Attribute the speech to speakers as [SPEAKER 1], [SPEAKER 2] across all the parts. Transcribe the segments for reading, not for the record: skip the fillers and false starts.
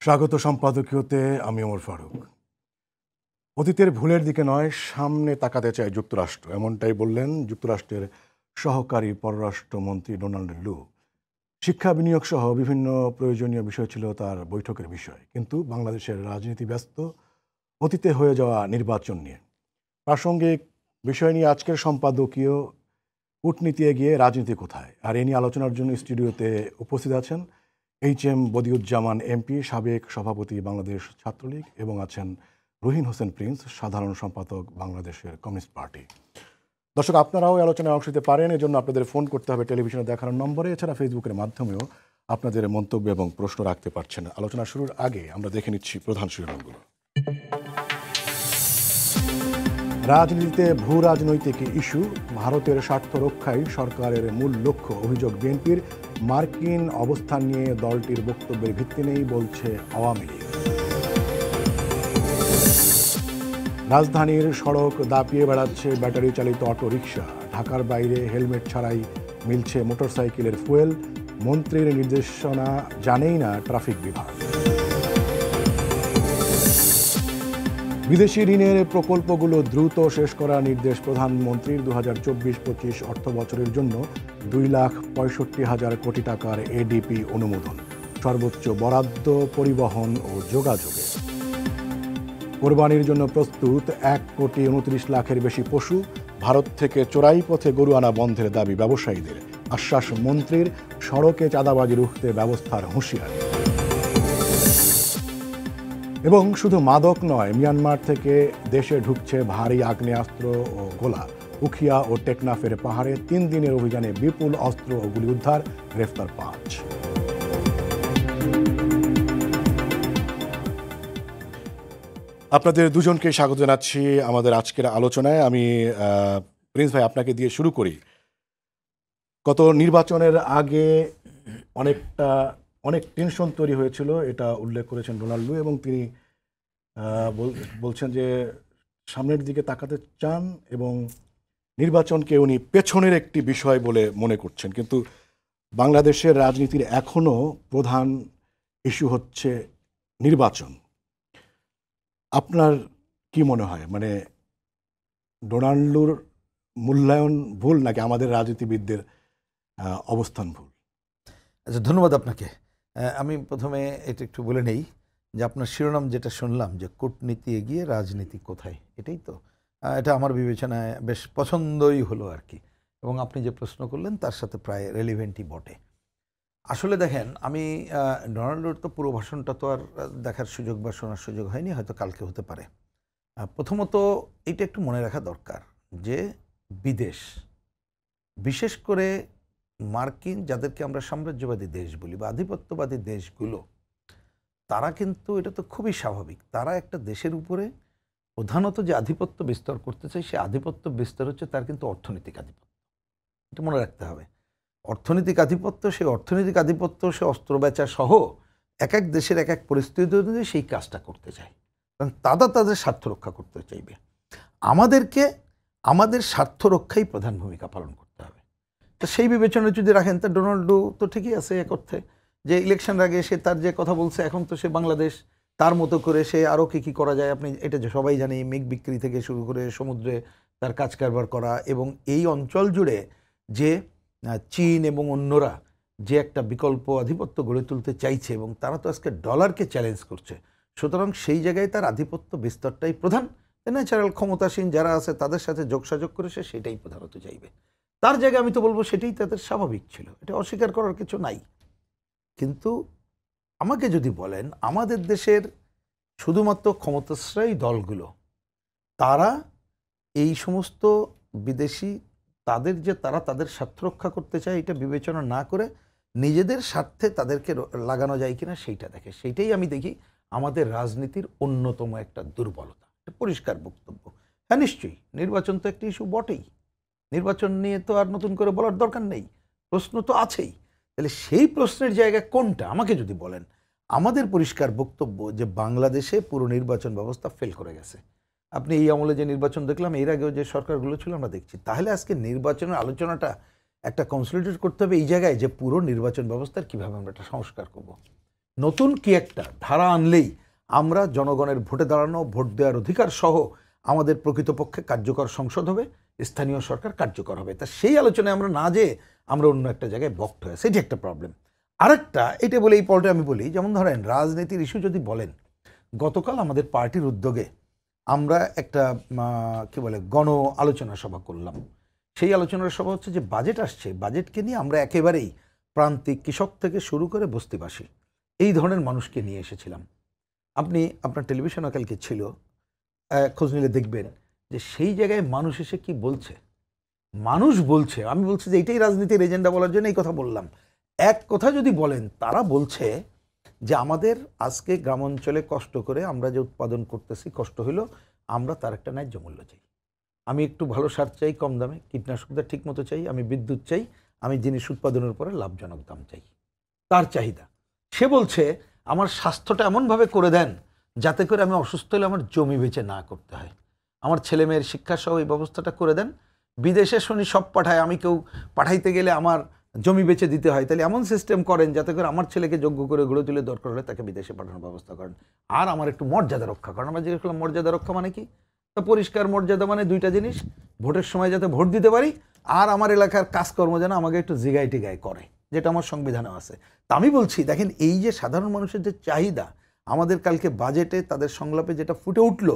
[SPEAKER 1] স্বাগত সম্পাদকীয়তে আমি ওমর ফারুক। অতীতের ভুলের দিকে নয়, সামনে তাকাতে চায় যুক্তরাষ্ট্র, এমনটাই বললেন যুক্তরাষ্ট্রের সহকারী পররাষ্ট্রমন্ত্রী ডোনাল্ড লু। শিক্ষা, বিনিয়োগ সহ বিভিন্ন প্রয়োজনীয় বিষয় ছিল তার বৈঠকের বিষয়, কিন্তু বাংলাদেশের রাজনীতি ব্যস্ত অতীতে হয়ে যাওয়া নির্বাচন নিয়ে। প্রাসঙ্গিক বিষয় নিয়ে আজকের সম্পাদকীয় কূটনীতি এগিয়ে রাজনীতি কোথায়, আর এ নিয়ে আলোচনার জন্য স্টুডিওতে উপস্থিত আছেন এইচ.এম. বদিউজ্জামান এমপি, সাবেক সভাপতি বাংলাদেশ ছাত্রলীগ, এবং আছেন রুহিন হোসেন প্রিন্স, সাধারণ সম্পাদক বাংলাদেশের কমিউনিস্ট পার্টি। দর্শক, আপনারাও এই আলোচনায় অংশ নিতে পারেন, এজন্য আপনাদের ফোন করতে হবে টেলিভিশনে দেখানো নম্বরে। এছাড়া ফেসবুকের মাধ্যমেও আপনাদের মন্তব্য এবং প্রশ্ন রাখতে পারছেন। আলোচনা শুরুর আগে আমরা দেখে নিচ্ছি প্রধান শিরোনামগুলো। রাজনীতিতে ভূ রাজনৈতিক ইস্যু, ভারতের স্বার্থ রক্ষাই সরকারের মূল লক্ষ্য, অভিযোগ বিএনপির। মার্কিন অবস্থান নিয়ে দলটির বক্তব্যের ভিত্তি নেই বলছে আওয়ামী লীগ। রাজধানীর সড়ক দাপিয়ে বেড়াচ্ছে ব্যাটারি চালিত অটোরিকশা, ঢাকার বাইরে হেলমেট ছাড়াই মিলছে মোটরসাইকেলের ফুয়েল। মন্ত্রীর নির্দেশনা জানেই না ট্রাফিক বিভাগ। বিদেশি ঋণের প্রকল্পগুলো দ্রুত শেষ করার নির্দেশ প্রধানমন্ত্রীর। 2024-25 অর্থ বছরের জন্য 2,65,000 কোটি টাকার এডিপি অনুমোদন, সর্বোচ্চ বরাদ্দ পরিবহন ও যোগাযোগে। কোরবানির জন্য প্রস্তুত 1,29,00,000-এর বেশি পশু, ভারত থেকে চোরাই পথে গরু আনা বন্ধের দাবি ব্যবসায়ীদের। আশ্বাস মন্ত্রীর, সড়কে চাঁদাবাজি রুখতে ব্যবস্থার হুঁশিয়ারি। এবং শুধু মাদক নয়, মিয়ানমার থেকে দেশে ঢুকছে ভারী আগ্নেয়াস্ত্র ও গোলা। উখিয়া ও টেকনাফের পাহাড়ে 3 দিনের অভিযানে বিপুল অস্ত্র ও গুলি উদ্ধার, গ্রেফতার 5। আপনাদের দুজনকে স্বাগত জানাচ্ছি আমাদের আজকের আলোচনায়। আমি প্রিন্স ভাই, আপনাকে দিয়ে শুরু করি। গত নির্বাচনের আগে অনেক টেনশন তৈরি হয়েছিল, এটা উল্লেখ করেছেন ডোনাল্ড লু, এবং তিনি বলছেন যে সামনের দিকে তাকাতে চান এবং নির্বাচনকে উনি পেছনের একটি বিষয় বলে মনে করছেন। কিন্তু বাংলাদেশের রাজনীতির এখনও প্রধান ইস্যু হচ্ছে নির্বাচন। আপনার কি মনে হয়, মানে ডোনাল্ড লুর মূল্যায়ন ভুল নাকি আমাদের রাজনীতিবিদদের অবস্থান ভুল?
[SPEAKER 2] আচ্ছা, ধন্যবাদ আপনাকে। আমি প্রথমে এটা একটু বলে নেই যে আপনার শিরোনাম যেটা শুনলাম যে কূটনীতি এগিয়ে রাজনীতি কোথায়, এটাই তো, এটা আমার বিবেচনায় বেশ পছন্দই হলো আর কি। এবং আপনি যে প্রশ্ন করলেন তার সাথে প্রায় রেলিভেন্টই বটে। আসলে দেখেন, আমি ডোনাল্ডোর তো পুরো ভাষণটা তো আর দেখার সুযোগ বা শোনার সুযোগ হয়নি, হয়তো কালকে হতে পারে। প্রথমত এটা একটু মনে রাখা দরকার যে বিদেশ, বিশেষ করে মার্কিন, যাদেরকে আমরা সাম্রাজ্যবাদী দেশ বলি বা আধিপত্যবাদী দেশগুলো, তারা কিন্তু, এটা তো খুবই স্বাভাবিক, তারা একটা দেশের উপরে প্রধানত যে আধিপত্য বিস্তার করতে চায়, সে আধিপত্য বিস্তার হচ্ছে তার কিন্তু অর্থনৈতিক আধিপত্য। এটা মনে রাখতে হবে। অর্থনৈতিক আধিপত্য, সেই অর্থনৈতিক আধিপত্য সে অস্ত্র বেচা সহ এক এক দেশের এক এক পরিস্থিতি অনুযায়ী সেই কাজটা করতে চায়, কারণ তাদের স্বার্থ রক্ষা করতে চাইবে। আমাদেরকে আমাদের স্বার্থ রক্ষাই প্রধান ভূমিকা পালন করতে হবে। তো সেই বিবেচনা যদি রাখেন, তা ডোনাল্ডো তো ঠিকই আছে এক অর্থে, যে ইলেকশনের আগে সে তার যে কথা বলছে, এখন তো সে বাংলাদেশ তার মতো করে সে আরও কী করা যায়, আপনি এটা যে সবাই জানি, মেঘ বিক্রি থেকে শুরু করে সমুদ্রে তার কাজ কারবার করা, এবং এই অঞ্চল জুড়ে যে চীন এবং অন্যরা যে একটা বিকল্প আধিপত্য গড়ে তুলতে চাইছে, এবং তারা তো আজকে ডলারকে চ্যালেঞ্জ করছে, সুতরাং সেই জায়গায় তার আধিপত্য বিস্তারটাই প্রধান। ন্যাচারাল ক্ষমতাসীন যারা আছে তাদের সাথে যোগসাযোগ করে সে সেটাই প্রধানত চাইবে। তার জায়গায় আমি তো বলবো সেটাই তাদের স্বাভাবিক ছিল, এটা অস্বীকার করার কিছু নাই। কিন্তু আমাকে যদি বলেন, আমাদের দেশের শুধুমাত্র ক্ষমতাশ্রয়ী দলগুলো, তারা এই সমস্ত বিদেশি তারা তাদের স্বার্থ রক্ষা করতে চায়, এটা বিবেচনা না করে নিজেদের স্বার্থে তাদেরকে লাগানো যায় কিনা সেইটা দেখে। সেইটাই আমি দেখি আমাদের রাজনীতির অন্যতম একটা দুর্বলতা, পরিষ্কার বক্তব্য। হ্যাঁ, নিশ্চয়ই নির্বাচন তো একটি ইস্যু বটেই, নির্বাচন নিয়ে তো আর নতুন করে বলার দরকার নেই, প্রশ্ন তো আছেই। তাহলে সেই প্রশ্নের জায়গা কোনটা আমাকে যদি বলেন, আমাদের পরিষ্কার বক্তব্য যে বাংলাদেশে পুরো নির্বাচন ব্যবস্থা ফেল করে গেছে। আপনি এই আমলে যে নির্বাচন দেখলাম, এর আগেও যে সরকারগুলো ছিল আমরা দেখছি। তাহলে আজকে নির্বাচনের আলোচনাটা একটা কনসলিডেট করতে হবে এই জায়গায় যে পুরো নির্বাচন ব্যবস্থার কীভাবে আমরা একটা সংস্কার করব। নতুন কি একটা ধারা আনলেই আমরা জনগণের ভোটে দাঁড়ানো, ভোট দেওয়ার অধিকার সহ আমাদের প্রকৃতপক্ষে কার্যকর সংসদ হবে, স্থানীয় সরকার কার্যকর হবে। তা সেই আলোচনায় আমরা না যেয়ে আমরা অন্য একটা জায়গায় বক্ট হয়, সেটি একটা প্রবলেম। আরেকটা, এটা বলে এই পলটা আমি বলি, যেমন ধরেন রাজনীতির ইস্যু যদি বলেন, গতকাল আমাদের পার্টির উদ্যোগে আমরা একটা কি বলে গণ আলোচনা সভা করলাম। সেই আলোচনার সভা হচ্ছে যে বাজেট আসছে, বাজেটকে নিয়ে আমরা একেবারেই প্রান্তিক কৃষক থেকে শুরু করে বস্তিবাসী এই ধরনের মানুষকে নিয়ে এসেছিলাম। আপনি আপনার টেলিভিশনে কালকে ছিল, খোঁজ নিলে দেখবেন যে সেই জায়গায় মানুষ এসে কি বলছে। মানুষ বলছে, আমি বলছি যে এইটাই রাজনীতির এজেন্ডা বলার জন্য এই কথা বললাম। এক কথা যদি বলেন, তারা বলছে যে আমাদের আজকে গ্রাম অঞ্চলে কষ্ট করে আমরা যে উৎপাদন করতেছি, কষ্ট হইলো, আমরা তার একটা ন্যায্য মূল্য চাই। আমি একটু ভালো সার চাই, কম দামে কীটনাশকটা ঠিক মতো চাই, আমি বিদ্যুৎ চাই, আমি জিনিস উৎপাদনের উপরে লাভজনক দাম চাই, তার চাহিদা। সে বলছে আমার স্বাস্থ্যটা এমনভাবে করে দেন যাতে করে আমি অসুস্থ হলে আমার জমি বেচে না করতে হয়, আমার ছেলে মেয়ের শিক্ষাসহ এই ব্যবস্থাটা করে দেন। বিদেশে শুনি সব পাঠায়, আমি কেউ পাঠাইতে গেলে আমার জমি বেচে দিতে হয়, তাহলে এমন সিস্টেম করেন যাতে করে আমার ছেলেকে যোগ্য করে গড়ে তুলে দরকার হলে তাকে বিদেশে পাঠানোর ব্যবস্থা করেন, আর আমার একটু মর্যাদা রক্ষা করেন। আমরা জিজ্ঞেস করলাম মর্যাদা রক্ষা মানে কি? তো পরিষ্কার মর্যাদা মানে দুইটা জিনিস, ভোটের সময় যাতে ভোট দিতে পারি, আর আমার এলাকার কাজকর্ম যেন আমাকে একটু জিগাই টিগাই করে, যেটা আমার সংবিধানে আছে। তা আমি বলছি, দেখেন এই যে সাধারণ মানুষের যে চাহিদা, আমাদের কালকে বাজেটে তাদের সংলাপে যেটা ফুটে উঠলো,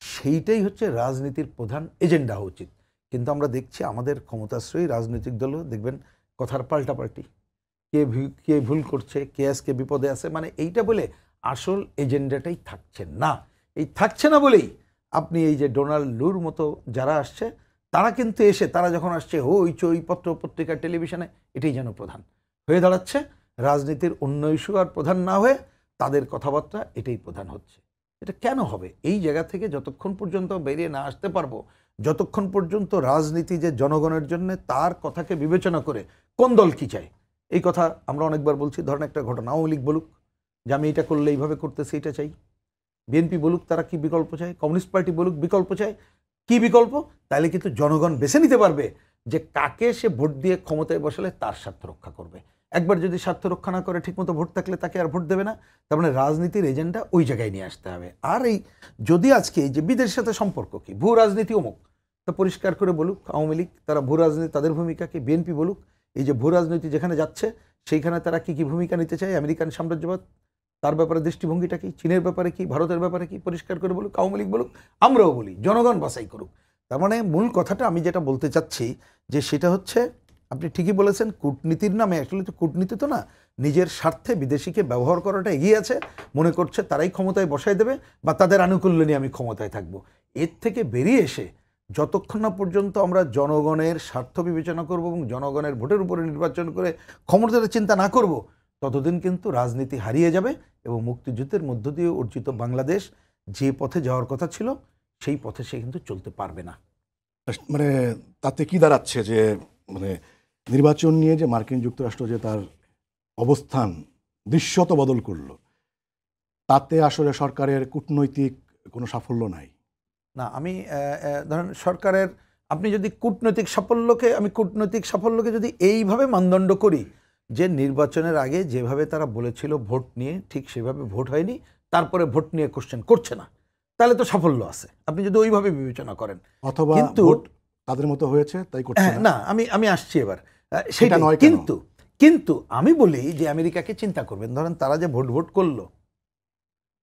[SPEAKER 2] সেইটাই হচ্ছে রাজনীতির প্রধান এজেন্ডা হওয়া উচিত। কিন্তু আমরা দেখছি আমাদের ক্ষমতাশ্রয়ী রাজনৈতিক দলও দেখবেন কথার পাল্টাপাল্টি, কে ভুল করছে, কে আজকে বিপদে আছে, মানে এইটা বলে আসল এজেন্ডাটাই থাকছে না। এই থাকছে না বলেই আপনি এই যে ডোনাল্ড লুর মতো যারা আসছে, তারা কিন্তু এসে, তারা যখন আসছে হইচই পত্র পত্রিকা টেলিভিশনে, এটাই যেন প্রধান হয়ে দাঁড়াচ্ছে। রাজনীতির অন্য ইস্যু আর প্রধান না হয়ে তাদের কথাবার্তা এটাই প্রধান হচ্ছে। এটা কেন হবে? এই জায়গা থেকে যতক্ষণ পর্যন্ত বেরিয়ে না আসতে পারবো, যতক্ষণ পর্যন্ত রাজনীতি যে জনগণের জন্য, তার কথাকে বিবেচনা করে কোন দল কী চায়, এই কথা আমরা অনেকবার বলছি। ধরেন একটা ঘটনা, আওয়ামী লীগ বলুক যে আমি এটা করলে এইভাবে করতেছি, এটা চাই। বিএনপি বলুক তারা কি বিকল্প চায়, কমিউনিস্ট পার্টি বলুক বিকল্প চায়, কি বিকল্প, তাহলে কিন্তু জনগণ বেছে নিতে পারবে যে কাকে সে ভোট দিয়ে ক্ষমতায় বসালে তার স্বার্থ রক্ষা করবে। একবার যদি স্বার্থ রক্ষা না করে ঠিকমতো ভোট থাকলে তাকে আর ভোট দেবে না। তার মানে রাজনীতির এজেন্ডা ওই জায়গায় নিয়ে আসতে হবে। আর এই যদি আজকে এই যে বিদেশের সাথে সম্পর্ক কি, ভূ রাজনীতি অমুক, তা পরিষ্কার করে বলুক আওয়ামী লীগ, তারা ভূ রাজনীতি তাদের ভূমিকা কি। বিএনপি বলুক এই যে ভূ রাজনীতি যেখানে যাচ্ছে সেইখানে তারা কি কি ভূমিকা নিতে চায়, আমেরিকান সাম্রাজ্যবাদ তার ব্যাপারে দৃষ্টিভঙ্গিটা কি, চীনের ব্যাপারে কি, ভারতের ব্যাপারে কি, পরিষ্কার করে বলুক। আওয়ামী লীগ বলুক, আমরাও বলি, জনগণ বাছাই করুক। তার মানে মূল কথাটা আমি যেটা বলতে চাচ্ছি যে সেটা হচ্ছে, আপনি ঠিকই বলেছেন, কূটনীতির নামে, অ্যাকচুয়ালি তো কূটনীতি তো না, নিজের স্বার্থে বিদেশিকে ব্যবহার করাটা এগিয়ে আছে, মনে করছে তারাই ক্ষমতায় বসায় দেবে বা তাদের আনুকূল্য নিয়ে আমি ক্ষমতায় থাকবো। এর থেকে বেরিয়ে এসে যতক্ষণ না পর্যন্ত আমরা জনগণের স্বার্থ বিবেচনা করব এবং জনগণের ভোটের উপরে নির্বাচন করে ক্ষমতার চিন্তা না করব, ততদিন কিন্তু রাজনীতি হারিয়ে যাবে এবং মুক্তিযুদ্ধের মধ্য দিয়ে অর্জিত বাংলাদেশ যে পথে যাওয়ার কথা ছিল সেই পথে সে কিন্তু চলতে পারবে না।
[SPEAKER 1] মানে তাতে কি দাঁড়াচ্ছে যে মানে নির্বাচন নিয়ে যে মার্কিন যুক্তরাষ্ট্র যে তার অবস্থান দৃশ্যত বদল করলো, তাতে আসলে সরকারের কূটনৈতিক কোনো সাফল্য নাই?
[SPEAKER 2] না, আমি ধরেন সরকারের, আপনি যদি কূটনৈতিক সাফল্যকে যদি এইভাবে মানদণ্ড করি যে নির্বাচনের আগে যেভাবে তারা বলেছিল ভোট নিয়ে ঠিক সেভাবে ভোট হয়নি, তারপরে ভোট নিয়ে কোশ্চেন করছে না, তাহলে তো সাফল্য আছে, আপনি যদি ওইভাবে বিবেচনা করেন।
[SPEAKER 1] অথবা
[SPEAKER 2] কিন্তু
[SPEAKER 1] ভোট তাদের মতো হয়েছে তাই করছে
[SPEAKER 2] না, আমি আসছি এবার সেটা নয়। কিন্তু আমি বলি যে আমেরিকাকে চিন্তা করবেন, ধরেন তারা যে ভোট করলো,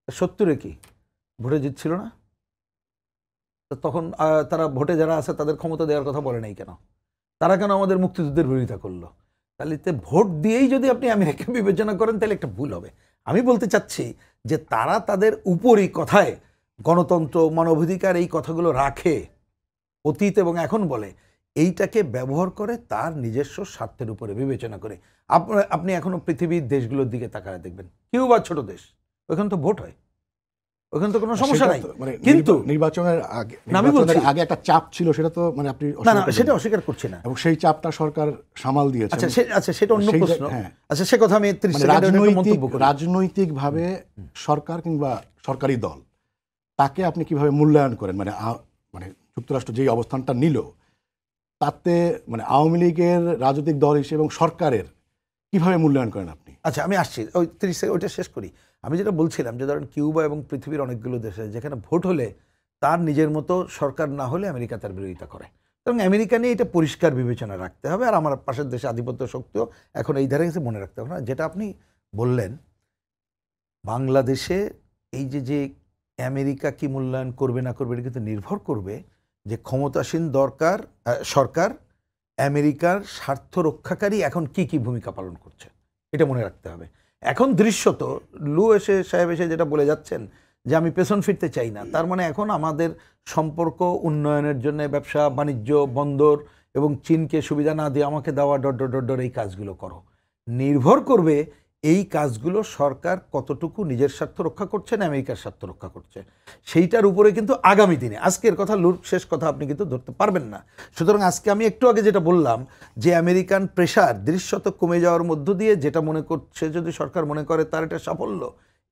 [SPEAKER 2] 70-এ কি ভোটে জিতছিল না? তখন তারা ভোটে যারা আছে তাদের ক্ষমতা দেওয়ার কথা বলে নাই কেন? তারা কেন আমাদের মুক্তিযুদ্ধের বিরোধিতা করলো? তাহলে ভোট দিয়েই যদি আপনি আমেরিকা বিবেচনা করেন তাহলে একটা ভুল হবে। আমি বলতে চাচ্ছি যে তারা তাদের উপরই কথায় গণতন্ত্র, মানবাধিকার এই কথাগুলো রাখে, অতীত এবং এখন বলে, এইটাকে ব্যবহার করে তার নিজস্ব স্বার্থের উপরে বিবেচনা করে। আপনি এখনো পৃথিবীর দেশগুলোর দিকে তাকায় দেখবেন, কিউবা ছোট দেশ, ওখানে তো ভোট হয়, ওখানে তো কোনো সমস্যা নাই। কিন্তু
[SPEAKER 1] নির্বাচনের আগে একটা চাপ ছিল, সেটা তো মানে আপনি
[SPEAKER 2] না সেটা অস্বীকার করছি না, এবং
[SPEAKER 1] সেই চাপটা সরকার সামাল দিয়েছে।
[SPEAKER 2] আচ্ছা সেটা অন্য প্রশ্ন। আচ্ছা সে কথা আমি 30 সেকেন্ডের মন্তব্য করি।
[SPEAKER 1] রাজনৈতিকভাবে সরকার কিংবা সরকারি দল, তাকে আপনি কিভাবে মূল্যায়ন করেন? মানে যুক্তরাষ্ট্র যেই অবস্থানটা নিল, তাতে মানে আওয়ামী লীগের রাজনৈতিক দল হিসেবে এবং সরকারের কিভাবে মূল্যায়ন করেন আপনি?
[SPEAKER 2] আচ্ছা আমি আসছি ওই 30 সেকেন্ড ওইটা শেষ করি। আমি যেটা বলছিলাম যে ধরেন কিউবা এবং পৃথিবীর অনেকগুলো দেশে যেখানে ভোট হলে তার নিজের মতো সরকার না হলে আমেরিকা তার বিরোধিতা করে, এবং আমেরিকা নিয়ে এটা পরিষ্কার বিবেচনা রাখতে হবে। আর আমার পাশের দেশে আধিপত্য শক্তিও এখন এই ধারে গেছে, মনে রাখতে হবে না। যেটা আপনি বললেন বাংলাদেশে এই যে আমেরিকা কি মূল্যায়ন করবে না করবে এটা কিন্তু নির্ভর করবে যে ক্ষমতাসীন সরকার আমেরিকার স্বার্থ রক্ষাকারী এখন কি ভূমিকা পালন করছে, এটা মনে রাখতে হবে। এখন দৃশ্যত সাহেব এসে যেটা বলে যাচ্ছেন যে আমি পেছন ফিরতে চাই না, তার মানে এখন আমাদের সম্পর্ক উন্নয়নের জন্য ব্যবসা বাণিজ্য বন্দর এবং চীনকে সুবিধা না দিয়ে আমাকে দেওয়া ডর এই কাজগুলো করো। নির্ভর করবে এই কাজগুলো সরকার কতটুকু নিজের স্বার্থ রক্ষা করছে না আমেরিকার স্বার্থ রক্ষা করছে, সেইটার উপরে কিন্তু আগামী দিনে, আজকের কথা শেষ কথা আপনি কিন্তু ধরতে পারবেন না। সুতরাং আজকে আমি একটু আগে যেটা বললাম যে আমেরিকান প্রেশার দৃশ্যত কমে যাওয়ার মধ্য দিয়ে যেটা মনে করছে, যদি সরকার মনে করে তার এটা সাফল্য,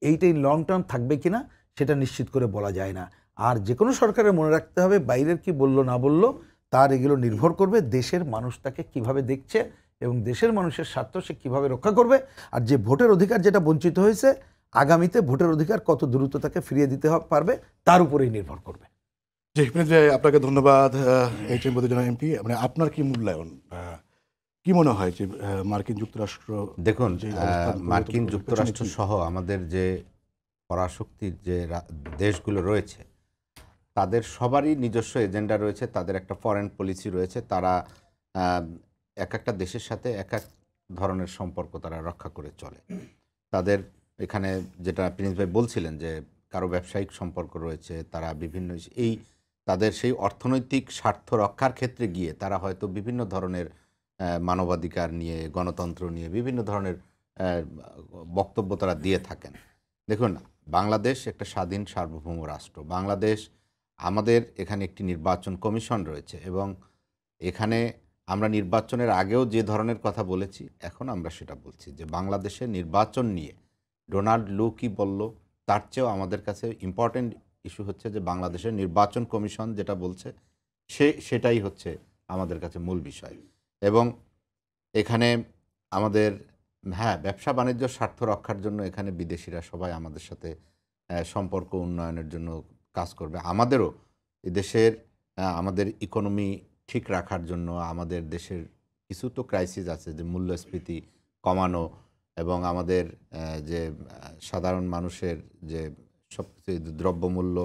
[SPEAKER 2] এইটাই লং টার্ম থাকবে কিনা সেটা নিশ্চিত করে বলা যায় না। আর যে কোনো সরকারের মনে রাখতে হবে বাইরের কি বললো না বললো তার এগুলো নির্ভর করবে দেশের মানুষ তাকে কীভাবে দেখছে এবং দেশের মানুষের স্বার্থ সে কীভাবে রক্ষা করবে। আর যে ভোটের অধিকার যেটা বঞ্চিত হয়েছে, আগামীতে ভোটের অধিকার কত দ্রুত তাকে ফিরিয়ে দিতে পারবে তার উপরেই নির্ভর করবে।
[SPEAKER 1] জি আপনাকে ধন্যবাদ এইচ এম বদিউজ্জামান এমপি। মানে আপনার কি মূল্যায়ন, কি মনে হয় যে মার্কিন যুক্তরাষ্ট্র,
[SPEAKER 3] দেখুন মার্কিন
[SPEAKER 1] করবে,
[SPEAKER 3] যুক্তরাষ্ট্র
[SPEAKER 1] পেছনে কি?
[SPEAKER 3] সহ আমাদের যে পরাশক্তির যে দেশগুলো রয়েছে তাদের সবারই নিজস্ব এজেন্ডা রয়েছে, তাদের একটা ফরেন পলিসি রয়েছে। তারা এক একটা দেশের সাথে এক এক ধরনের সম্পর্ক তারা রক্ষা করে চলে। তাদের এখানে যেটা প্রিন্স ভাই বলছিলেন যে কারো ব্যবসায়িক সম্পর্ক রয়েছে, তারা বিভিন্ন তাদের সেই অর্থনৈতিক স্বার্থ রক্ষার ক্ষেত্রে গিয়ে তারা হয়তো বিভিন্ন ধরনের মানবাধিকার নিয়ে, গণতন্ত্র নিয়ে বিভিন্ন ধরনের বক্তব্য তারা দিয়ে থাকেন। দেখুন বাংলাদেশ একটা স্বাধীন সার্বভৌম রাষ্ট্র। বাংলাদেশ, আমাদের এখানে একটি নির্বাচন কমিশন রয়েছে এবং এখানে আমরা নির্বাচনের আগেও যে ধরনের কথা বলেছি এখন আমরা সেটা বলছি যে বাংলাদেশের নির্বাচন নিয়ে ডোনাল্ড লু কি বলল তার চেয়েও আমাদের কাছে ইম্পর্টেন্ট ইস্যু হচ্ছে যে বাংলাদেশের নির্বাচন কমিশন যেটা বলছে সেটাই হচ্ছে আমাদের কাছে মূল বিষয়। এবং এখানে আমাদের ব্যবসা বাণিজ্য স্বার্থ রক্ষার জন্য এখানে বিদেশিরা সবাই আমাদের সাথে সম্পর্ক উন্নয়নের জন্য কাজ করবে। আমাদেরও দেশের আমাদের ইকোনমি ঠিক রাখার জন্য আমাদের দেশের কিছু তো ক্রাইসিস আছে, যে মূল্যস্ফীতি কমানো এবং আমাদের যে সাধারণ মানুষের যে সব কিছু দ্রব্যমূল্য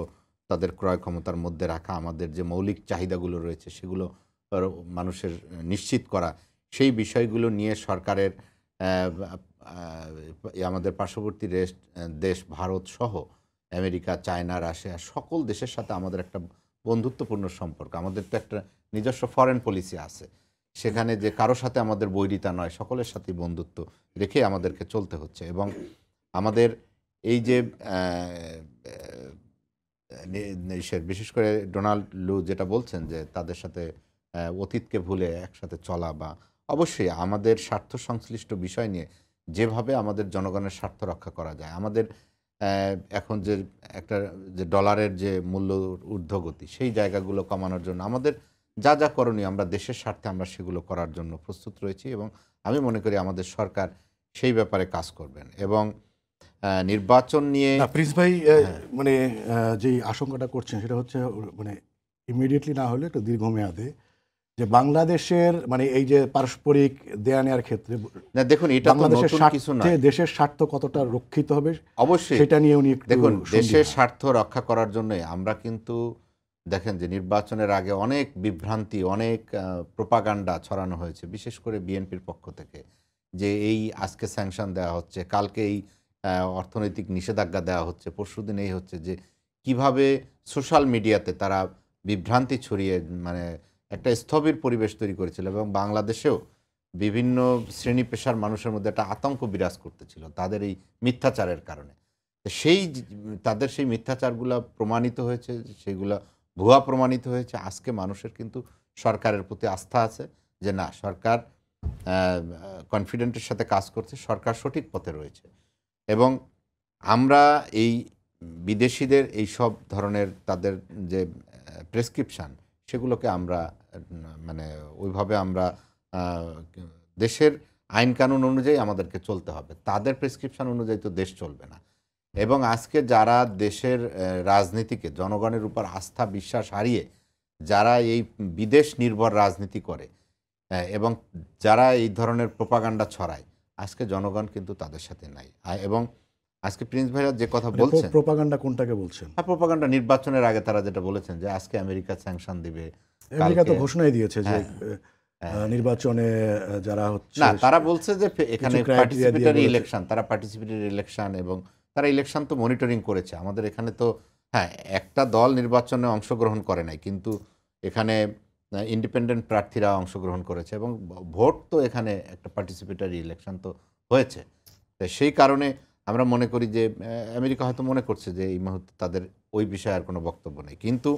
[SPEAKER 3] তাদের ক্রয় ক্ষমতার মধ্যে রাখা, আমাদের যে মৌলিক চাহিদাগুলো রয়েছে সেগুলো মানুষের নিশ্চিত করা, সেই বিষয়গুলো নিয়ে সরকারের আমাদের পার্শ্ববর্তী দেশ ভারত সহ আমেরিকা, চায়না, রাশিয়া সকল দেশের সাথে আমাদের একটা বন্ধুত্বপূর্ণ সম্পর্ক। আমাদের তো একটা নিজস্ব ফরেন পলিসি আছে, সেখানে যে কারো সাথে আমাদের বৈরিতা নয়, সকলের সাথেই বন্ধুত্ব রেখে আমাদেরকে চলতে হচ্ছে। এবং আমাদের এই যে বিশেষ করে ডোনাল্ড লু যেটা বলছেন যে তাদের সাথে অতীতকে ভুলে একসাথে চলা, বা অবশ্যই আমাদের স্বার্থ সংশ্লিষ্ট বিষয় নিয়ে যেভাবে আমাদের জনগণের স্বার্থ রক্ষা করা যায়, আমাদের এখন যে একটা যে ডলারের যে মূল্য ঊর্ধ্বগতি, সেই জায়গাগুলো কমানোর জন্য আমাদের যা যা করণীয় আমরা দেশের স্বার্থে আমরা সেগুলো করার জন্য প্রস্তুত রয়েছি এবং আমি মনে করি আমাদের সরকার সেই ব্যাপারে কাজ করবেন। এবং নির্বাচন নিয়ে
[SPEAKER 1] প্রিন্স ভাই মানে যে আশঙ্কাটা করছেন সেটা হচ্ছে মানে ইমিডিয়েটলি না হলে একটু দীর্ঘমেয়াদে যে বাংলাদেশের মানে এই যে পারস্পরিক দেয়া নেওয়ার ক্ষেত্রে
[SPEAKER 3] না, দেখুন এটা তো নতুন কিছু না,
[SPEAKER 1] দেশের স্বার্থ কতটা রক্ষিত হবে
[SPEAKER 3] অবশ্যই
[SPEAKER 1] সেটা নিয়ে উনি
[SPEAKER 3] দেখুন দেশের স্বার্থ রক্ষা করার জন্য আমরা কিন্তু দেখেন যে নির্বাচনের আগে অনেক বিভ্রান্তি, অনেক প্রোপাগান্ডা ছড়ানো হয়েছে, বিশেষ করে বিএনপির পক্ষ থেকে, যে এই আজকে স্যাংশন দেওয়া হচ্ছে, কালকে এই অর্থনৈতিক নিষেধাজ্ঞা দেওয়া হচ্ছে, পরশুদিন এই হচ্ছে, যে কিভাবে সোশ্যাল মিডিয়াতে তারা বিভ্রান্তি ছড়িয়ে মানে একটা স্থবির পরিবেশ তৈরি করেছিল এবং বাংলাদেশেও বিভিন্ন শ্রেণী পেশার মানুষের মধ্যে একটা আতঙ্ক বিরাজ করতেছিল তাদের এই মিথ্যাচারের কারণে। তাদের সেই মিথ্যাচারগুলো প্রমাণিত হয়েছে, সেইগুলো ভুয়া প্রমাণিত হয়েছে। আজকে মানুষের কিন্তু সরকারের প্রতি আস্থা আছে যে না, সরকার কনফিডেন্টের সাথে কাজ করছে, সরকার সঠিক পথে রয়েছে। এবং আমরা এই বিদেশিদের এই সব ধরনের তাদের যে প্রেসক্রিপশান সেগুলোকে আমরা মানে ওইভাবে আমরা দেশের আইন কানুন অনুযায়ী আমাদেরকে চলতে হবে, তাদের প্রেসক্রিপশন অনুযায়ী তো দেশ চলবে না। এবং আজকে যারা দেশের রাজনীতিকে, জনগণের উপর আস্থা বিশ্বাস হারিয়ে যারা এই বিদেশ নির্ভর রাজনীতি করে এবং যারা এই ধরনের প্রোপাগান্ডা ছড়ায়, আজকে জনগণ কিন্তু তাদের সাথে নাই। এবং আজকে প্রিন্স ভাইরা যে কথা বলছেন,
[SPEAKER 1] প্রোপাগান্ডা কোনটাকে বলছেন?
[SPEAKER 3] হ্যাঁ, প্রোপাগান্ডা নির্বাচনের আগে তারা যেটা বলেছেন যে আজকে আমেরিকা স্যাংশন দিবে,
[SPEAKER 1] আমেরিকা তো ঘোষণাই দিয়েছে যে নির্বাচনে যারা হচ্ছে
[SPEAKER 3] না, তারা বলছে যে এখানে পার্টিসিপেটরি ইলেকশন, তারা পার্টিসিপেটরি ইলেকশন এবং তারা ইলেকশন তো মনিটরিং করেছে। আমাদের এখানে তো হ্যাঁ একটা দল নির্বাচনে অংশগ্রহণ করে নাই, কিন্তু এখানে ইন্ডিপেন্ডেন্ট প্রার্থীরা অংশগ্রহণ করেছে এবং ভোট তো এখানে একটা পার্টিসিপেটরি ইলেকশন তো হয়েছে। সেই কারণে আমরা মনে করি যে আমেরিকা হয়তো মনে করছে যে এই মুহূর্তে তাদের ওই বিষয়ে আর কোনো বক্তব্য নেই। কিন্তু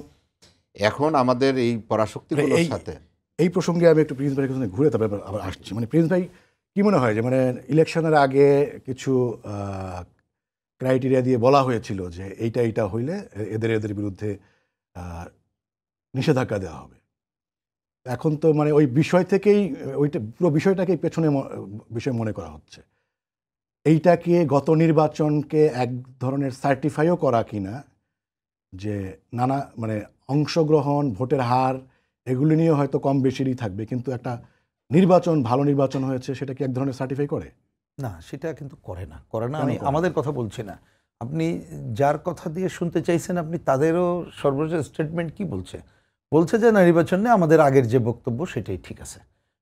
[SPEAKER 3] এখন আমাদের এই পরাশক্তিগুলোর সাথে
[SPEAKER 1] এই প্রসঙ্গে আমি একটু প্রিন্স ভাইয়ের কাছে ঘুরে তারপরে আবার আসছি। মানে প্রিন্স ভাই কি মনে হয় যে মানে ইলেকশনের আগে কিছু ক্রাইটেরিয়া দিয়ে বলা হয়েছিল যে এইটা হইলে এদের বিরুদ্ধে নিষেধাজ্ঞা দেওয়া হবে, এখন তো মানে ওই বিষয় থেকেই ওইটা পুরো বিষয়টাকেই পেছনে বিষয় মনে করা হচ্ছে। এইটাকে গত নির্বাচনকে এক ধরনের সার্টিফাইও করা কিনা যে নানা মানে অংশগ্রহণ, ভোটের হার এগুলি নিয়ে হয়তো কম বেশিরই থাকবে, কিন্তু একটা নির্বাচন ভালো নির্বাচন হয়েছে সেটা কি এক ধরনের সার্টিফাই করে?
[SPEAKER 2] না, সেটা কিন্তু করে না। আমি আমাদের কথা বলছি না, আপনি যার কথা দিয়ে শুনতে চাইছেন আপনি তাদেরও সর্বশেষ স্টেটমেন্ট কি বলছে যে না, নির্বাচনে আমাদের আগের যে বক্তব্য সেটাই ঠিক আছে,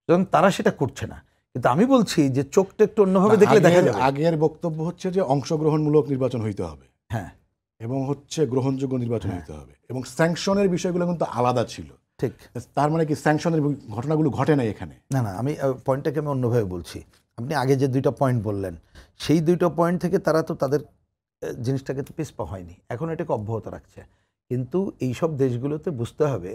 [SPEAKER 2] কারণ তারা সেটা করছে না। কিন্তু আমি বলছি যে চোখটা একটু অন্যভাবে দেখলে দেখা যাবে।
[SPEAKER 1] আগের বক্তব্য হচ্ছে যে অংশগ্রহণমূলক নির্বাচন হইতে হবে,
[SPEAKER 2] হ্যাঁ,
[SPEAKER 1] এবং হচ্ছে গ্রহণযোগ্য নির্বাচন হইতে হবে, এবং স্যাংশনের বিষয়গুলো কিন্তু আলাদা ছিল।
[SPEAKER 2] ঠিক,
[SPEAKER 1] তার মানে কি স্যাংশনের ঘটনাগুলো ঘটে নাই এখানে?
[SPEAKER 2] না, আমি পয়েন্টটাকে আমি অন্যভাবে বলছি। আপনি আগে যে দুইটা পয়েন্ট বললেন, সেই দুইটা পয়েন্ট থেকে তারা তো তাদের জিনিসটাকে তো পিছপা হয়নি, এখন এটাকে অব্যাহত রাখছে। কিন্তু এইসব দেশগুলোতে বুঝতে হবে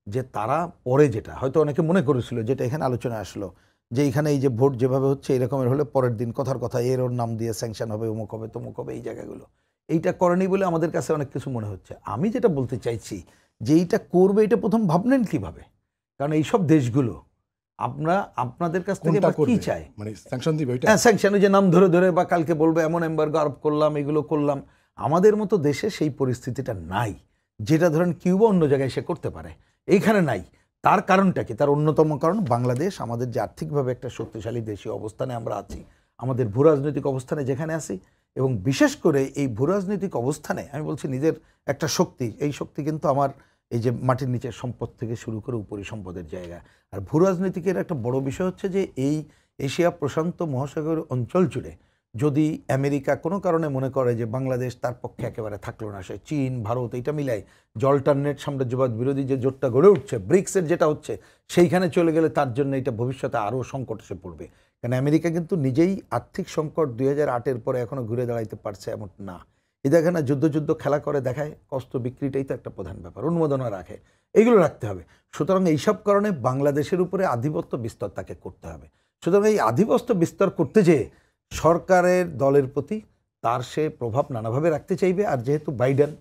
[SPEAKER 2] যে তারা পরে যেটা হয়তো অনেকে মনে করেছিল, যেটা এখানে আলোচনা আসলো, যে এখানে এই যে ভোট যেভাবে হচ্ছে এরকমের হলে পরের দিন কথার কথা এর ওর নাম দিয়ে স্যাংশন হবে, অমুক হবে তমুক হবে, এই জায়গাগুলো এইটা করেনি বলে আমাদের কাছে অনেক কিছু মনে হচ্ছে। আমি যেটা বলতে চাইছি যে এইটা করবে, এটা প্রথম ভাবলেন কিভাবে? কারণ এইসব দেশগুলো আপনাদের কাছ থেকে কি চায়,
[SPEAKER 1] মানে স্যাংশন দিবে,
[SPEAKER 2] হ্যাঁ স্যাংশন, যে নাম ধরে বা কালকে বলবে এমন এমবার্গো আরোপ করলাম, এগুলো করলাম। আমাদের মতো দেশে সেই পরিস্থিতিটা নাই, যেটা ধরেন কিউবা অন্য জায়গায় সে করতে পারে, এইখানে নাই। তার কারণটা কি? তার অন্যতম কারণ বাংলাদেশ আমাদের যে আর্থিকভাবে একটা শক্তিশালী দেশীয় অবস্থানে আমরা আছি, আমাদের ভূরাজনৈতিক অবস্থানে যেখানে আছি, এবং বিশেষ করে এই ভূরাজনৈতিক অবস্থানে আমি বলছি নিজের একটা শক্তি, এই শক্তি কিন্তু আমার এই যে মাটির নিচের সম্পদ থেকে শুরু করে উপরি সম্পদের জায়গা। আর ভূরাজনীতিকের একটা বড় বিষয় হচ্ছে যে এই এশিয়া প্রশান্ত মহাসাগর অঞ্চল জুড়ে যদি আমেরিকা কোনো কারণে মনে করে যে বাংলাদেশ তার পক্ষে একেবারে থাকলো না, সে চীন ভারত এইটা মিলাই যে অল্টারনেট সাম্রাজ্যবাদ বিরোধী যে জোটটা গড়ে উঠছে, ব্রিক্সের যেটা হচ্ছে, সেইখানে চলে গেলে তার জন্য এটা ভবিষ্যতে আরও সংকট এসে পড়বে। কারণ আমেরিকা কিন্তু নিজেই আর্থিক সংকট 2008-এর পরে এখনও ঘুরে দাঁড়াইতে পারছে এমন না। এই দেখে না, যুদ্ধ খেলা করে দেখায়, অস্ত্র বিক্রিটাই তো একটা প্রধান ব্যাপার, অনুমোদনা রাখে, এইগুলো রাখতে হবে। সুতরাং এইসব কারণে বাংলাদেশের উপরে আধিপত্য বিস্তার তাকে করতে হবে। সুতরাং এই আধিপত্য বিস্তার করতে যেয়ে সরকারের দলের প্রতি তার সে প্রভাব নানাভাবে রাখতে চাইবে। আর যেহেতু বাইডেন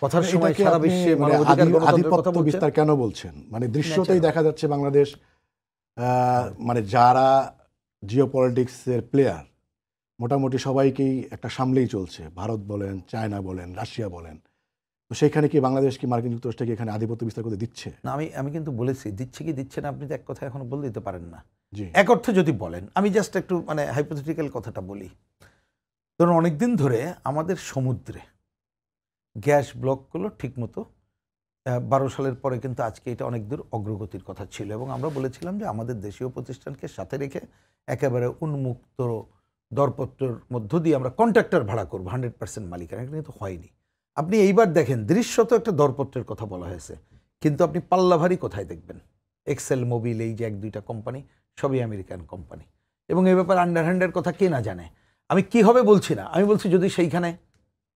[SPEAKER 2] কথার সময় সারা বিশ্বে
[SPEAKER 1] আধিপত্য বিস্তার কেন বলছেন, মানে দৃশ্যতেই দেখা যাচ্ছে বাংলাদেশ মানে যারা জিওপলিটিক্সের প্লেয়ার মোটামুটি সবাইকেই একটা সামলেই চলছে, ভারত বলেন, চায়না বলেন, রাশিয়া বলেন, তো সেখানে কি বাংলাদেশ কি মার্কিন যুক্তরাষ্ট্রকে এখানে আধিপত্য বিস্তার করতে দিচ্ছে
[SPEAKER 2] না? আমি কিন্তু বলেছি দিচ্ছে কি দিচ্ছে না, আপনি তো এক কথা এখনো বলে দিতে পারেন না।
[SPEAKER 1] জি,
[SPEAKER 2] এক অর্থে যদি বলেন, আমি জাস্ট একটু মানে হাইপোথেটিক্যাল কথাটা বলি। ধরুন অনেকদিন ধরে আমাদের সমুদ্রে গ্যাস ব্লকগুলো ঠিকমতো 12 সালের পরে কিন্তু আজকে এটা অনেক দূর অগ্রগতির কথা ছিল, এবং আমরা বলেছিলাম যে আমাদের দেশীয় প্রতিষ্ঠানকে সাথে রেখে একেবারে উন্মুক্ত দরপত্রের মধ্য দিয়ে আমরা কন্ট্রাক্টর ভাড়া করবো 100% মালিকানা। এটা কিন্তু হয়নি। আপনি এইবার দেখেন দৃশ্যত একটা দরপত্রের কথা বলা হয়েছে, কিন্তু আপনি পাল্লাভারী কোথায় দেখবেন? এক্সেল মোবিল, এই যে 1-2টা কোম্পানি, সবই আমেরিকান কোম্পানি, এবং এই ব্যাপারে আন্ডারহ্যান্ডের কথা কে না জানে। আমি কি হবে বলছি না, আমি বলছি যদি সেইখানে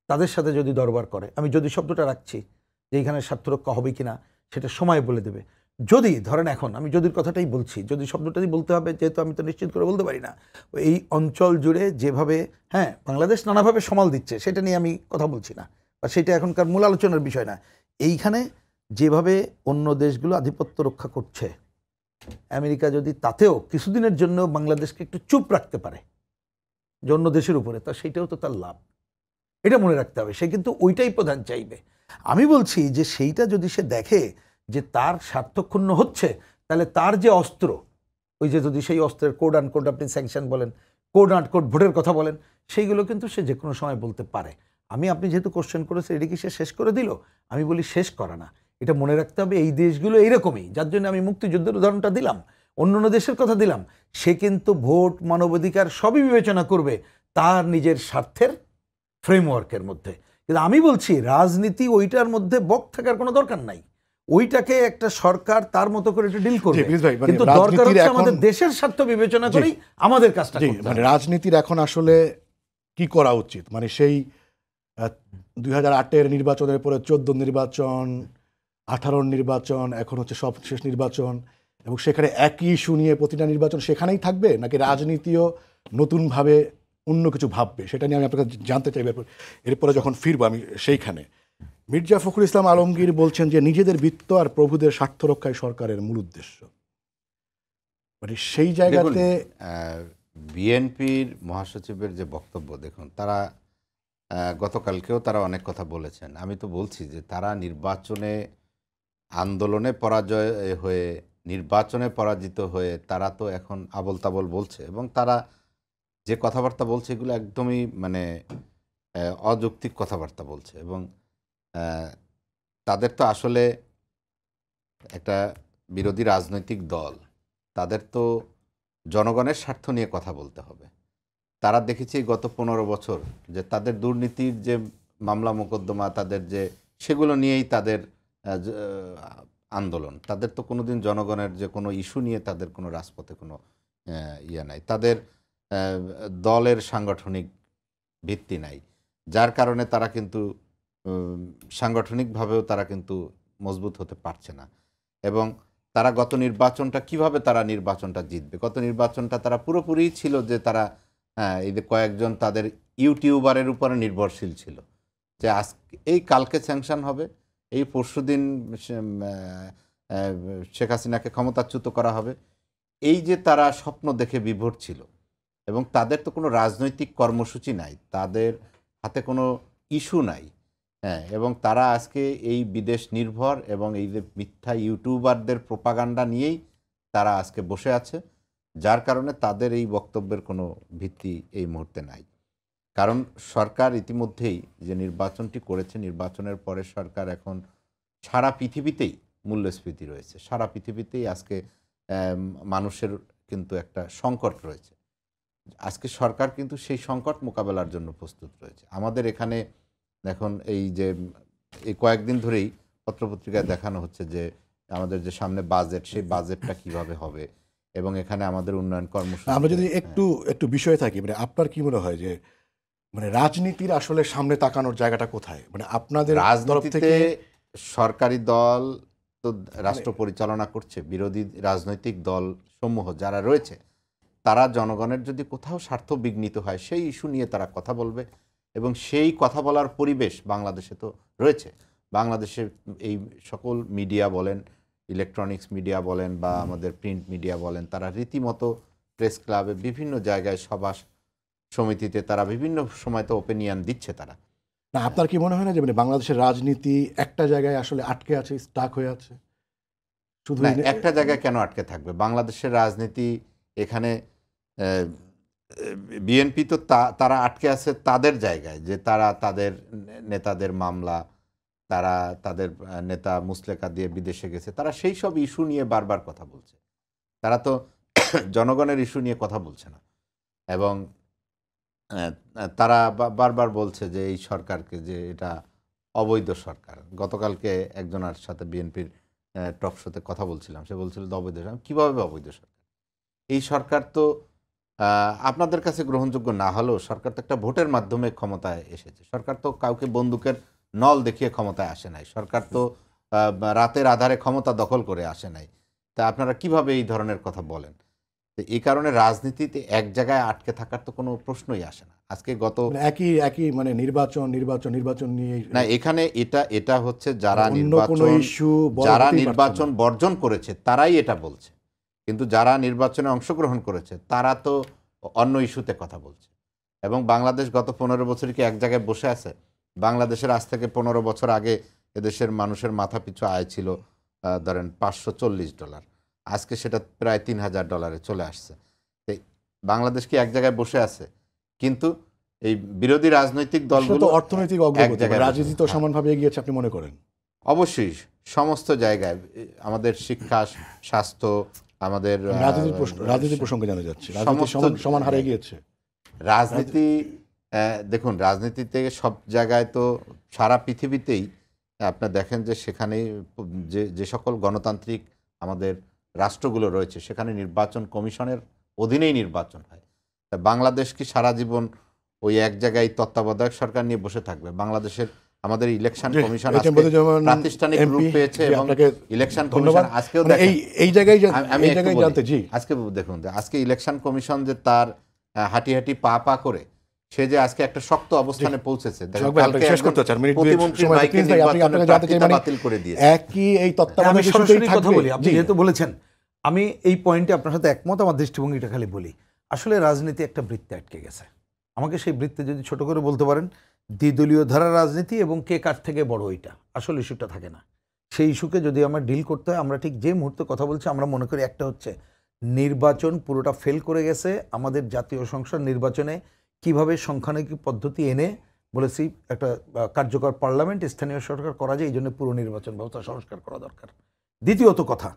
[SPEAKER 2] তাদের সাথে যদি দরবার করে, আমি যদি শব্দটা রাখছি যে এইখানে স্বার্থরক্ষা হবে কিনা সেটা সময় বলে দেবে। যদি ধরেন এখন আমি যদির কথাটাই বলছি, যদি শব্দটাই বলতে হবে, যেহেতু আমি তো নিশ্চিত করে বলতে পারি না, এই অঞ্চল জুড়ে যেভাবে হ্যাঁ বাংলাদেশ নানাভাবে সামাল দিচ্ছে সেটা নিয়ে আমি কথা বলছি না, বা সেটা এখনকার মূল আলোচনার বিষয় না। এইখানে যেভাবে অন্য দেশগুলো আধিপত্য রক্ষা করছে, আমেরিকা যদি তাতেও কিছুদিনের জন্য বাংলাদেশকে একটু চুপ রাখতে পারে যে অন্য দেশের উপরে, তা সেইটাও তো তার লাভ। এটা মনে রাখতে হবে, সে কিন্তু ওইটাই প্রধান চাইবে। আমি বলছি যে সেইটা যদি সে দেখে যে তার স্বার্থক্ষুণ্ণ হচ্ছে, তাহলে তার যে অস্ত্র, ওই যে যদি সেই অস্ত্রের কোড আন কোড, আপনি স্যাংশন বলেন, কোড আন কোড ভোটের কথা বলেন, সেইগুলো কিন্তু সে যে কোনো সময় বলতে পারে। আপনি যেহেতু কোশ্চেন করেছেন এটা কি সে শেষ করে দিল, আমি বলি শেষ করা না। এটা মনে রাখতে হবে এই দেশগুলো এইরকমই, যার জন্য আমি মুক্তিযুদ্ধের উদাহরণটা দিলাম, অন্য দেশের কথা দিলাম। সে কিন্তু ভোট, মানবাধিকার সবই বিবেচনা করবে তার নিজের স্বার্থের ফ্রেমওয়ার্কের মধ্যে। কিন্তু আমি বলছি রাজনীতি ওইটার মধ্যে বক থাকার কোনো দরকার নাই, ওইটাকে একটা সরকার তার মতো করে এটা ডিল করবে। কিন্তু দরকার হচ্ছে আমাদের দেশের স্বার্থ বিবেচনা করেই আমাদের কাজটা করতে হবে।
[SPEAKER 1] মানে রাজনীতির এখন আসলে কি করা উচিত, মানে সেই 2008-এর নির্বাচনের পরে 14 নির্বাচন, 18 নির্বাচন, এখন হচ্ছে সব শেষ নির্বাচন, এবং সেখানে একই ইস্যু নিয়ে প্রতিটা নির্বাচন সেখানেই থাকবে, নাকি রাজনীতিও নতুনভাবে অন্য কিছু ভাববে, সেটা নিয়ে আমি আপনাকে জানতে চাই। এরপরে যখন ফিরবো আমি সেইখানে, মির্জা ফখরুল ইসলাম আলমগীর বলছেন যে নিজেদের বিত্ত আর প্রভুদের স্বার্থ রক্ষাই সরকারের মূল উদ্দেশ্য। মানে সেই জায়গাতে
[SPEAKER 3] বিএনপির মহাসচিবের যে বক্তব্য, দেখুন তারা গতকালকেও তারা অনেক কথা বলেছেন। আমি তো বলছি যে তারা নির্বাচনে আন্দোলনে পরাজয় হয়ে, নির্বাচনে পরাজিত হয়ে তারা তো এখন আবল তাবল বলছে, এবং তারা যে কথাবার্তা বলছে এগুলো একদমই মানে অযৌক্তিক কথাবার্তা বলছে। এবং তাদের তো আসলে একটা বিরোধী রাজনৈতিক দল, তাদের তো জনগণের স্বার্থ নিয়ে কথা বলতে হবে। তারা দেখেছি গত 15 বছর যে তাদের দুর্নীতির যে মামলা মোকদ্দমা, তাদের যে সেগুলো নিয়েই তাদের আন্দোলন। তাদের তো কোনোদিন জনগণের যে কোনো ইস্যু নিয়ে তাদের কোনো রাজপথে কোনো ইয়ে নাই, তাদের দলের সাংগঠনিক ভিত্তি নাই, যার কারণে তারা কিন্তু সাংগঠনিকভাবেও তারা কিন্তু মজবুত হতে পারছে না। এবং তারা গত নির্বাচনটা কিভাবে তারা নির্বাচনটা জিতবে, গত নির্বাচনটা তারা পুরোপুরি ছিল যে তারা এই যে কয়েকজন তাদের ইউটিউবারের উপরে নির্ভরশীল ছিল, যে এই কালকে স্যাংশন হবে, এই পরশুদিন শেখ হাসিনাকে ক্ষমতাচ্যুত করা হবে, এই যে তারা স্বপ্ন দেখে বিভোর ছিল। এবং তাদের তো কোনো রাজনৈতিক কর্মসূচি নাই, তাদের হাতে কোনো ইস্যু নাই। এবং তারা আজকে এই বিদেশ নির্ভর এবং এই যে মিথ্যা ইউটিউবারদের প্রোপাগান্ডা নিয়েই তারা আজকে বসে আছে, যার কারণে তাদের এই বক্তব্যের কোনো ভিত্তি এই মুহূর্তে নাই। কারণ সরকার ইতিমধ্যেই যে নির্বাচনটি করেছে, নির্বাচনের পরে সরকার এখন সারা পৃথিবীতেই মূল্যস্ফীতি রয়েছে, সারা পৃথিবীতেই আজকে মানুষের কিন্তু একটা সংকট রয়েছে। আজকে সরকার কিন্তু সেই সংকট মোকাবেলার জন্য প্রস্তুত রয়েছে। আমাদের এখানে এখন এই যে এই কয়েকদিন ধরেই পত্রপত্রিকায় দেখানো হচ্ছে যে আমাদের যে সামনে বাজেট, সেই বাজেটটা কিভাবে হবে, এবং এখানে আমাদের উন্নয়ন কর্মসূচি।
[SPEAKER 1] আমরা যদি একটু বিষয়ে থাকি, মানে আপনার কি মনে হয় যে মানে রাজনীতির আসলে সামনে তাকানোর জায়গাটা কোথায়? মানে আপনাদের
[SPEAKER 3] রাজনীতিতে সরকারি দল তো রাষ্ট্র পরিচালনা করছে, বিরোধী রাজনৈতিক দল সমূহ যারা রয়েছে তারা জনগণের যদি কোথাও স্বার্থ বিঘ্নিত হয় সেই ইস্যু নিয়ে তারা কথা বলবে, এবং সেই কথা বলার পরিবেশ বাংলাদেশে তো রয়েছে। বাংলাদেশে এই সকল মিডিয়া বলেন, ইলেকট্রনিক্স মিডিয়া বলেন বা আমাদের প্রিন্ট মিডিয়া বলেন, তারা রীতিমতো প্রেস ক্লাবে বিভিন্ন জায়গায় সভা সমিতিতে তারা বিভিন্ন সময় তো ওপিনিয়ন দিচ্ছে তারা।
[SPEAKER 1] না, আপনার কি মনে হয় না যে মানে বাংলাদেশের রাজনীতি একটা জায়গায় আসলে আটকে আছে, স্টাক হয়ে আছে? শুধু
[SPEAKER 3] একটা জায়গায় কেন আটকে থাকবে বাংলাদেশের রাজনীতি? এখানে বিএনপি তো তারা আটকে আছে তাদের জায়গায়, যে তারা তাদের নেতাদের মামলা, তারা তাদের নেতা মুসলেকা দিয়ে বিদেশে গেছে, তারা সেই সব ইস্যু নিয়ে বারবার কথা বলছে। তারা তো জনগণের ইস্যু নিয়ে কথা বলছে না। এবং তারা বারবার বলছে যে এই সরকারকে, যে এটা অবৈধ সরকার। গতকালকে একজনের সাথে বিএনপির টক শোতে কথা বলছিলাম, সে বলছিল অবৈধ সরকার। কীভাবে অবৈধ সরকার? এই সরকার তো আপনাদের কাছে গ্রহণযোগ্য না হলেও সরকার তো একটা ভোটের মাধ্যমে ক্ষমতায় এসেছে। সরকার তো কাউকে বন্দুকের নল দেখিয়ে ক্ষমতায় আসে নাই। সরকার তো রাতের আধারে ক্ষমতা দখল করে আসে নাই। তা আপনারা কিভাবে এই ধরনের কথা বলেন? এই কারণে রাজনীতিতে এক জায়গায় আটকে থাকার তো কোনো প্রশ্নই আসে না। আজকে
[SPEAKER 1] একই মানে নির্বাচন নিয়ে
[SPEAKER 3] না, এখানে এটা হচ্ছে যারা নির্বাচন বর্জন করেছে তারাই এটা বলছে। কিন্তু যারা নির্বাচনে অংশগ্রহণ করেছে তারা তো অন্য ইস্যুতে কথা বলছে। এবং বাংলাদেশ গত 15 বছর কি এক জায়গায় বসে আছে? বাংলাদেশের আজ থেকে 15 বছর আগে এদেশের মানুষের মাথা পিছু আয় ছিল ধরেন $540, আজকে সেটা প্রায় $3000 চলে আসছে। তো বাংলাদেশ কি এক জায়গায় বসে আছে? কিন্তু এই বিরোধী রাজনৈতিক দলগুলো
[SPEAKER 1] তো অর্থনৈতিক অগ্রগতি, রাজনীতি তো সমানভাবে এগিয়েছে আপনি মনে করেন?
[SPEAKER 3] অবশ্যই সমস্ত জায়গায় আমাদের শিক্ষা, স্বাস্থ্য, আমাদের
[SPEAKER 1] রাজনীতি প্রসঙ্গে জানা যাচ্ছে রাজনীতি সমান হারে এগিয়েছে।
[SPEAKER 3] রাজনীতি দেখুন, রাজনীতিতে সব জায়গায় তো সারা পৃথিবীতেই আপনার দেখেন যে সেখানে যে সকল গণতান্ত্রিক আমাদের রাষ্ট্রগুলো রয়েছে সেখানে নির্বাচন কমিশনের অধীনেই নির্বাচন হয়। তা বাংলাদেশ কি সারা জীবন ওই এক জায়গায় তত্ত্বাবধায়ক সরকার নিয়ে বসে থাকবে? বাংলাদেশের আমাদের ইলেকশন কমিশন প্রাতিষ্ঠানিক রূপ পেয়েছে এবং ইলেকশন কমিশন আজকেও
[SPEAKER 1] এই জায়গায় জানতে জি
[SPEAKER 3] আজকে দেখুন আজকে ইলেকশন কমিশন যে তার হাঁটি হাঁটি পা পা করে সে যে আজকে একটা শক্ত অবস্থানে পৌঁছেছে,
[SPEAKER 2] আপনি যেহেতু বলেছেন আমি এই পয়েন্টে আপনার সাথে একমত। আমার দৃষ্টিভঙ্গিটা খালি বলি, আসলে রাজনীতি একটা বৃত্তে আটকে গেছে। আমাকে সেই বৃত্তে যদি ছোট করে বলতে পারেন, দ্বিদলীয় ধারা রাজনীতি এবং কে কার থেকে বড়, ওইটা আসল ইস্যুটা থাকে না। সেই ইস্যুকে যদি আমার ডিল করতে হয়, আমরা ঠিক যে মুহূর্তে কথা বলছি আমরা মনে করি একটা হচ্ছে নির্বাচন পুরোটা ফেল করে গেছে। আমাদের জাতীয় সংসদ নির্বাচনে কিভাবে সংখ্যানুপাতিক পদ্ধতি এনে বলেছি একটা কার্যকর পার্লামেন্ট, স্থানীয় সরকার করা যায়, এই জন্য পুরো নির্বাচন ব্যবস্থা সংস্কার করা দরকার। দ্বিতীয়ত কথা,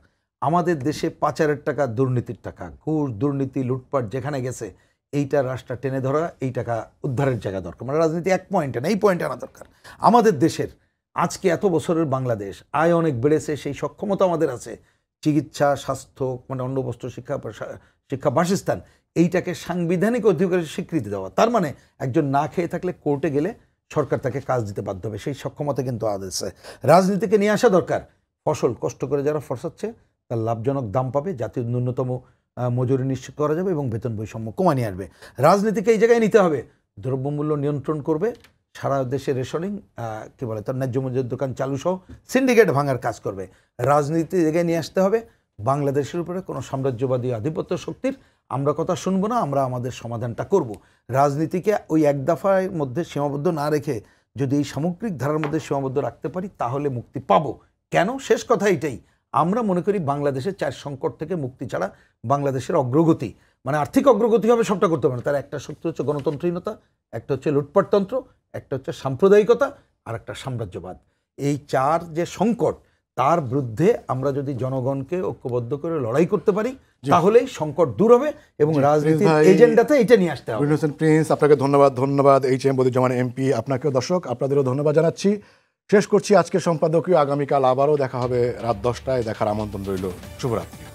[SPEAKER 2] আমাদের দেশে পাচারের টাকা, দুর্নীতির টাকা, ঘুষ, দুর্নীতি, লুটপাট যেখানে গেছে এইটা রাষ্ট্রটা টেনে ধরা, এই টাকা উদ্ধারের জায়গা দরকার। মানে রাজনীতি এক পয়েন্টে না, এই পয়েন্টে আনা দরকার। আমাদের দেশের আজকে এত বছরের বাংলাদেশ, আয় অনেক বেড়েছে, সেই সক্ষমতা আমাদের আছে। চিকিৎসা, স্বাস্থ্য, মানে অন্ন, বস্ত্র, শিক্ষা, বাসস্থান, এইটাকে সাংবিধানিক অধিকারের স্বীকৃতি দেওয়া। তার মানে একজন না খেয়ে থাকলে কোর্টে গেলে সরকার তাকে কাজ দিতে বাধ্য হবে, সেই সক্ষমতা কিন্তু আছে। রাজনীতিকে নিয়ে আসা দরকার। ফসল কষ্ট করে যারা ফসাচ্ছে তার লাভজনক দাম পাবে, জাতীয় ন্যূনতম মজুরি নিশ্চিত করা যাবে এবং বেতন বৈষম্য কমানিয়ে আসবে। রাজনীতিকে এই জায়গায় নিতে হবে, দ্রব্যমূল্য নিয়ন্ত্রণ করবে, সারা দেশে রেশনিং কী বলে তার ন্যায্য মজুরির দোকান চালু সহ সিন্ডিকেট ভাঙার কাজ করবে। রাজনীতি জায়গায় নিয়ে আসতে হবে। বাংলাদেশের উপরে কোনো সাম্রাজ্যবাদী আধিপত্য শক্তির আমরা কথা শুনবো না, আমরা আমাদের সমাধানটা করব। রাজনীতিকে ওই এক দফার মধ্যে সীমাবদ্ধ না রেখে যদি এই সামগ্রিক ধারার মধ্যে সীমাবদ্ধ রাখতে পারি তাহলে মুক্তি পাবো। কেন? শেষ কথা এটাই, আমরা মনে করি বাংলাদেশের 4 সংকট থেকে মুক্তি ছাড়া বাংলাদেশের অগ্রগতি, মানে আর্থিক অগ্রগতি হবে সবটা করতে পারে। তার একটা শক্তি হচ্ছে গণতন্ত্রহীনতা, একটা হচ্ছে লুটপাটতন্ত্র, একটা হচ্ছে সাম্প্রদায়িকতা, আর একটা সাম্রাজ্যবাদ। এই 4 যে সংকট, তার বিরুদ্ধে আমরা যদি জনগণকে ঐক্যবদ্ধ করে লড়াই করতে পারি তাহলেই সংকট দূর হবে এবং রাজনীতির এজেন্ডাতে এটা নিয়ে আসতে হবে।
[SPEAKER 1] প্রিন্স, আপনাকে ধন্যবাদ এইচ.এম. বদিউজ্জামান এমপি, আপনাকেও দর্শক আপনাদেরও ধন্যবাদ জানাচ্ছি। শেষ করছি আজকের সম্পাদকীয়। আগামীকাল আবারও দেখা হবে রাত 10টায়, দেখার আমন্ত্রণ রইল। শুভরাত্রি।